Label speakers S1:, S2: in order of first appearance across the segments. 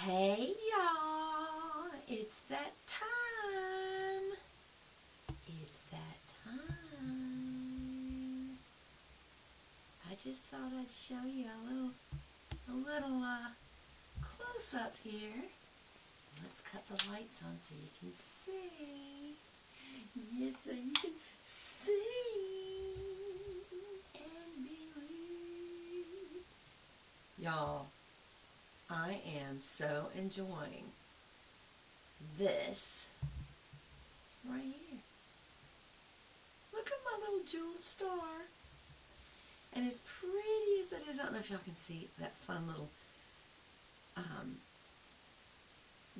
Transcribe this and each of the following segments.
S1: Hey y'all, it's that time. It's that time. I just thought I'd show you a little close up here. Let's cut the lights on so you can see. Yes, so you can see and believe. Y'all, I am so enjoying this right here. Look at my little jeweled star. And as pretty as it is, I don't know if y'all can see that fun little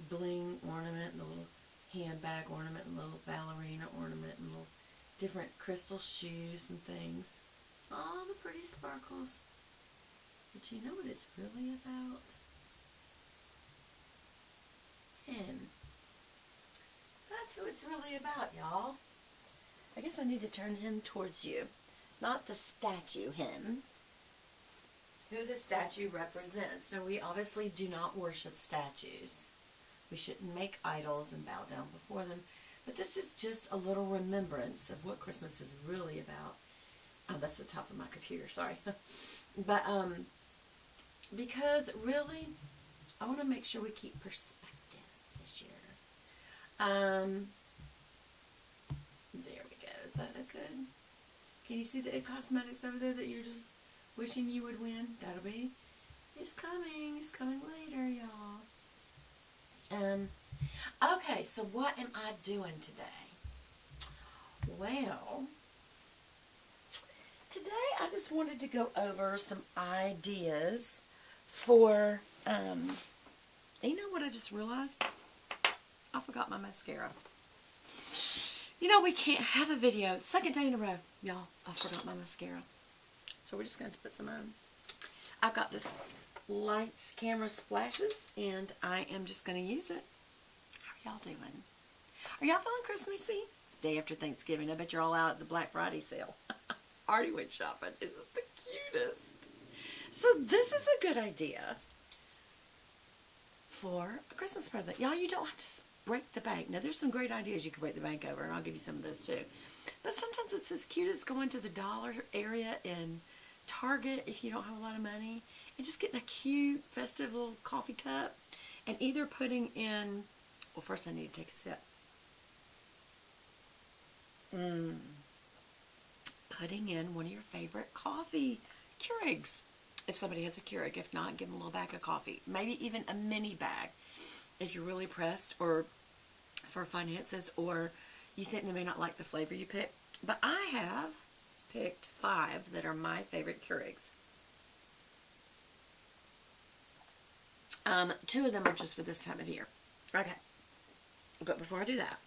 S1: bling ornament, and the little handbag ornament, and the little ballerina ornament, and little different crystal shoes and things. All the pretty sparkles. But you know what it's really about? Him. That's who it's really about, y'all. I guess I need to turn him towards you. Not the statue, him. Who the statue represents. Now, we obviously do not worship statues. We shouldn't make idols and bow down before them. But this is just a little remembrance of what Christmas is really about. Oh, that's the top of my computer, sorry. But, because really, I want to make sure we keep perspective this year. There we go. Is that a good? Can you see the cosmetics over there that you're just wishing you would win? That'll be. He's coming. He's coming later, y'all. Okay, so what am I doing today? Well, today I just wanted to go over some ideas for, you know what I just realized? I forgot my mascara. You know, we can't have a video. Second day in a row, y'all. I forgot my mascara. So we're just going to put some on. I've got this Lights, Camera, Splashes, and I am just going to use it. How are y'all doing? Are y'all feeling Christmassy? It's day after Thanksgiving. I bet you're all out at the Black Friday sale. Already went shopping. It's the cutest. So this is a good idea for a Christmas present. Y'all, you don't have to break the bank. Now, there's some great ideas you can break the bank over, and I'll give you some of those too. But sometimes it's as cute as going to the dollar area in Target if you don't have a lot of money, and just getting a cute, festive little coffee cup, and either putting in, well, first I need to take a sip. Putting in one of your favorite coffee Keurigs, if somebody has a Keurig. If not, give them a little bag of coffee. Maybe even a mini bag if you're really pressed or for finances, or you think they may not like the flavor you pick. But I have picked 5 that are my favorite Keurigs. 2 of them are just for this time of year. Okay. But before I do that,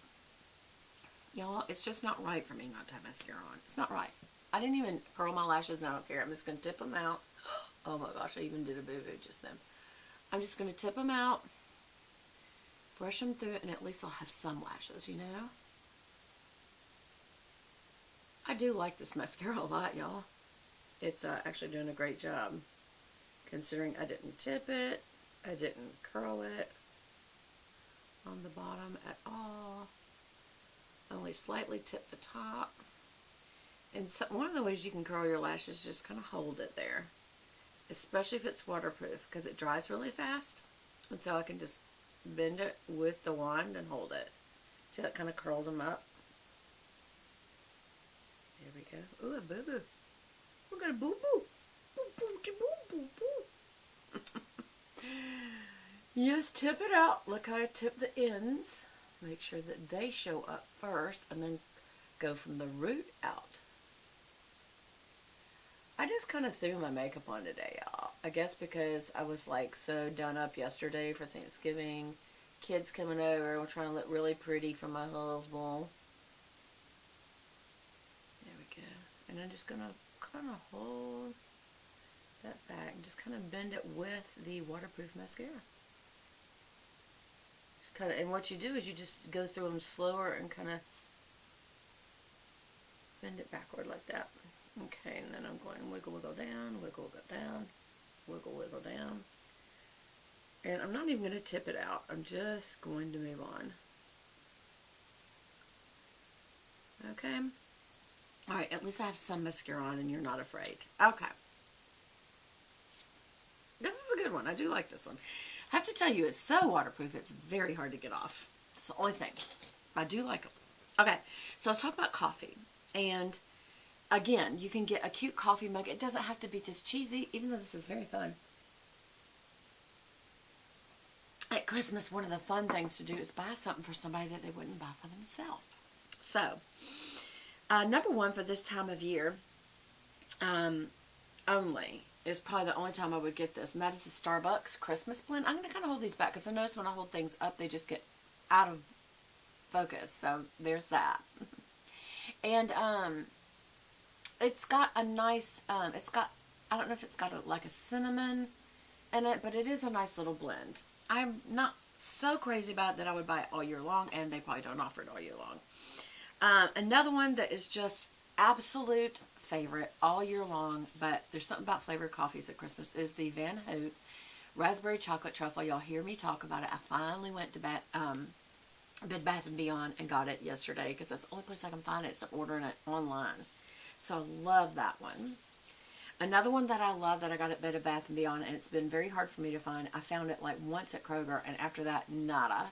S1: y'all, it's just not right for me not to have mascara on. It's not right. I didn't even curl my lashes, and I don't care. I'm just going to tip them out. Oh my gosh, I even did a boo-boo just then. I'm just going to tip them out, brush them through, and at least I'll have some lashes, you know? I do like this mascara a lot, y'all. It's actually doing a great job, considering I didn't tip it, I didn't curl it on the bottom at all. I only slightly tipped the top. And so one of the ways you can curl your lashes is just kind of hold it there, especially if it's waterproof, because it dries really fast. And so I can just bend it with the wand and hold it. See how it kind of curled them up? There we go. Ooh, a boo-boo. We got a boo-boo. Boo-boo-boo-boo-boo. Yes, tip it out. Look how I tip the ends. Make sure that they show up first, and then go from the root out. I just kind of threw my makeup on today, y'all. I guess because I was like so done up yesterday for Thanksgiving. Kids coming over. I'm trying to look really pretty for my husband. There we go. And I'm just going to kind of hold that back and just kind of bend it with the waterproof mascara. Just kind of, and what you do is you just go through them slower and kind of bend it backward like that. Okay, and then I'm going wiggle, wiggle down, wiggle, wiggle down, wiggle, wiggle down. And I'm not even going to tip it out. I'm just going to move on. Okay. All right, at least I have some mascara on and you're not afraid. Okay. This is a good one. I do like this one. I have to tell you, it's so waterproof, it's very hard to get off. It's the only thing. I do like them. Okay, so let's talk about coffee. And again, you can get a cute coffee mug. It doesn't have to be this cheesy, even though this is very fun. At Christmas, one of the fun things to do is buy something for somebody that they wouldn't buy for themselves. So, number one for this time of year, only, is probably the only time I would get this, and that is the Starbucks Christmas blend. I'm going to kind of hold these back because I notice when I hold things up, they just get out of focus. So, there's that. And, it's got a nice, I don't know if it's got like a cinnamon in it, but it is a nice little blend. I'm not so crazy about it that I would buy it all year long, and they probably don't offer it all year long. Another one that is just absolute favorite all year long, but there's something about flavored coffees at Christmas, is the Van Hoot Raspberry Chocolate Truffle. Y'all hear me talk about it. I finally went to Bed Bath & Beyond and got it yesterday because that's the only place I can find it, so I'm ordering it online. So I love that one. Another one that I love that I got at Bed Bath & Beyond, and it's been very hard for me to find, I found it like once at Kroger, and after that, nada,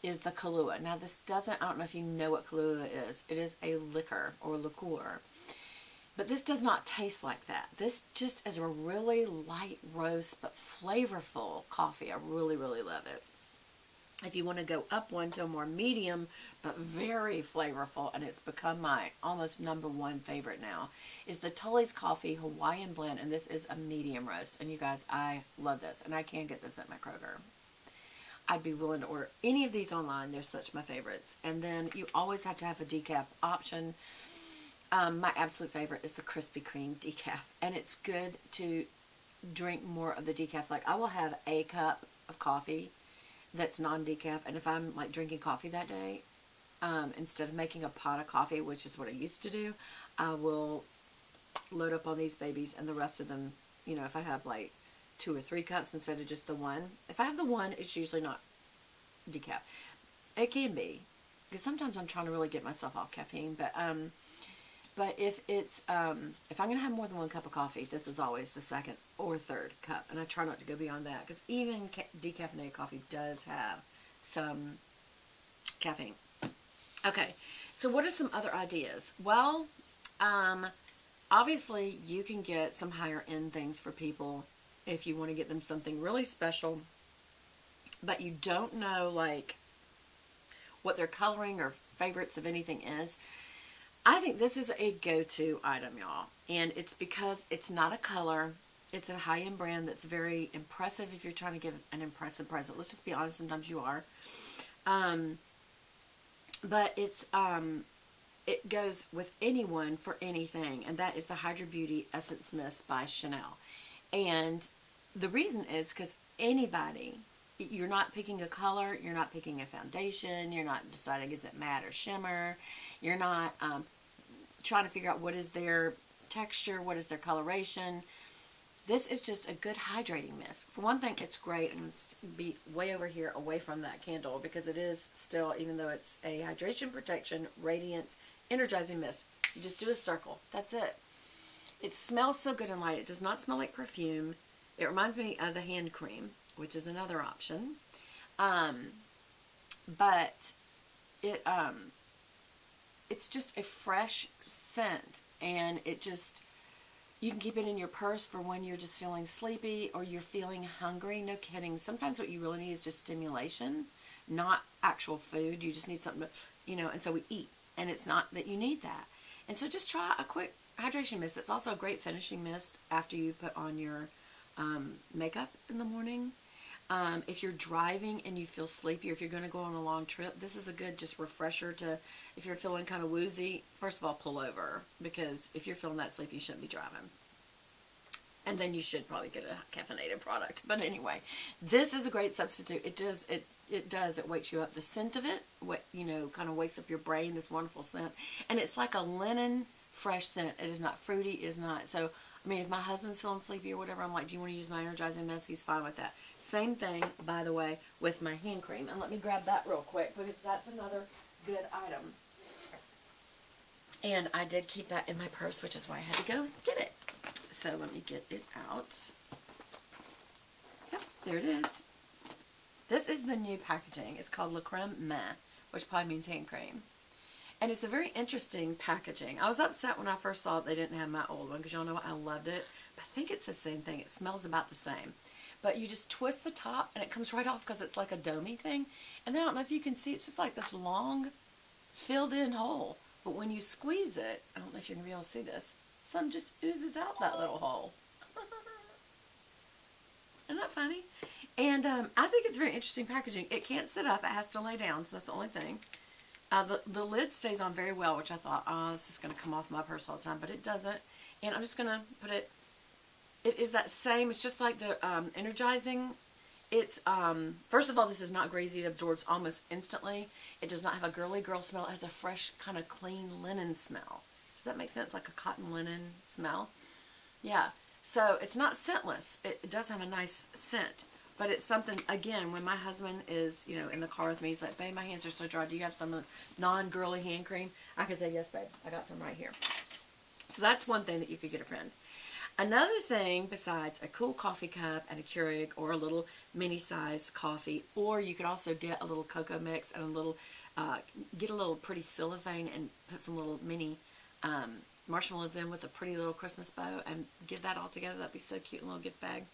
S1: is the Kahlua. Now this doesn't, I don't know if you know what Kahlua is. It is a liquor or liqueur. But this does not taste like that. This just is a really light roast but flavorful coffee. I really, really love it. If you want to go up one to a more medium but very flavorful, and it's become my almost number one favorite now, is the Tully's Coffee Hawaiian Blend, and this is a medium roast. And you guys, I love this, and I can get this at my Kroger. I'd be willing to order any of these online. They're such my favorites. And then you always have to have a decaf option. My absolute favorite is the Krispy Kreme decaf, and it's good to drink more of the decaf. Like, I will have a cup of coffee that's non-decaf, and if I'm like drinking coffee that day, instead of making a pot of coffee, which is what I used to do, I will load up on these babies, and the rest of them, you know, if I have like 2 or 3 cups instead of just the one. If I have the one, it's usually not decaf. It can be, because sometimes I'm trying to really get myself off caffeine, but if it's, if I'm going to have more than 1 cup of coffee, this is always the 2nd or 3rd cup. And I try not to go beyond that, because even decaffeinated coffee does have some caffeine. Okay, so what are some other ideas? Well, obviously you can get some higher end things for people if you want to get them something really special, but you don't know like what their coloring or favorites of anything is. I think this is a go-to item, y'all. And it's because it's not a color. It's a high-end brand that's very impressive if you're trying to give an impressive present. Let's just be honest, sometimes you are. But it's it goes with anyone for anything. And that is the Hydra Beauty Essence Mist by Chanel. And the reason is because anybody, you're not picking a color, you're not picking a foundation, you're not deciding is it matte or shimmer, you're not trying to figure out what is their texture, what is their coloration. This is just a good hydrating mist. For one thing, it's great. I'm going to be way over here away from that candle because it is still, even though it's a hydration, protection, radiance, energizing mist, you just do a circle. That's it. It smells so good and light. It does not smell like perfume. It reminds me of the hand cream, which is another option. But it's just a fresh scent, and it just, you can keep it in your purse for when you're just feeling sleepy or you're feeling hungry. No kidding. Sometimes what you really need is just stimulation, not actual food. You just need something to, you know, and so we eat, and it's not that you need that. And so just try a quick hydration mist. It's also a great finishing mist after you put on your makeup in the morning. If you're driving and you feel sleepy, or if you're going to go on a long trip, this is a good just refresher to, if you're feeling kind of woozy, first of all, pull over, because if you're feeling that sleepy, you shouldn't be driving. And then you should probably get a caffeinated product. But anyway, this is a great substitute. It wakes you up. The scent of it, kind of wakes up your brain, this wonderful scent. And it's like a linen fresh scent. It is not fruity, it is not. So, I mean, if my husband's feeling sleepy or whatever, I'm like, do you want to use my energizing mist? He's fine with that. Same thing, by the way, with my hand cream. And let me grab that real quick because that's another good item. And I did keep that in my purse, which is why I had to go get it. So let me get it out. Yep, there it is. This is the new packaging. It's called La Creme Main, which probably means hand cream. And it's a very interesting packaging. I was upset when I first saw it they didn't have my old one because y'all know what, I loved it. But I think it's the same thing. It smells about the same. But you just twist the top and it comes right off because it's like a domey thing. And then I don't know if you can see, it's just like this long filled in hole. But when you squeeze it, I don't know if you're going to be able to see this, some just oozes out that little hole. Isn't that funny? And I think it's very interesting packaging. It can't sit up. It has to lay down, so that's the only thing. The lid stays on very well, which I thought, oh, it's just going to come off my purse all the time, but it doesn't. And I'm just going to put it, it is that same, it's just like the energizing. It's, first of all, this is not greasy. It absorbs almost instantly. It does not have a girly girl smell. It has a fresh, kind of clean linen smell. Does that make sense? Like a cotton linen smell? Yeah. So it's not scentless. It does have a nice scent. But it's something, again, when my husband is, you know, in the car with me, he's like, babe, my hands are so dry. Do you have some non-girly hand cream? I can say, yes, babe. I got some right here. So that's one thing that you could get a friend. Another thing besides a cool coffee cup and a Keurig or a little mini-size coffee, or you could also get a little cocoa mix and a little, get a little pretty cellophane and put some little mini marshmallows in with a pretty little Christmas bow and give that all together. That'd be so cute, a little gift bag.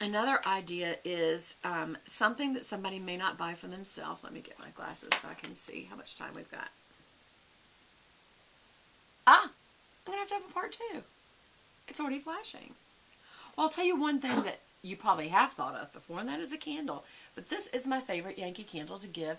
S1: Another idea is something that somebody may not buy for themselves. Let me get my glasses so I can see how much time we've got. I'm going to have a part 2. It's already flashing. Well, I'll tell you one thing that you probably have thought of before, and that is a candle. But this is my favorite Yankee candle to give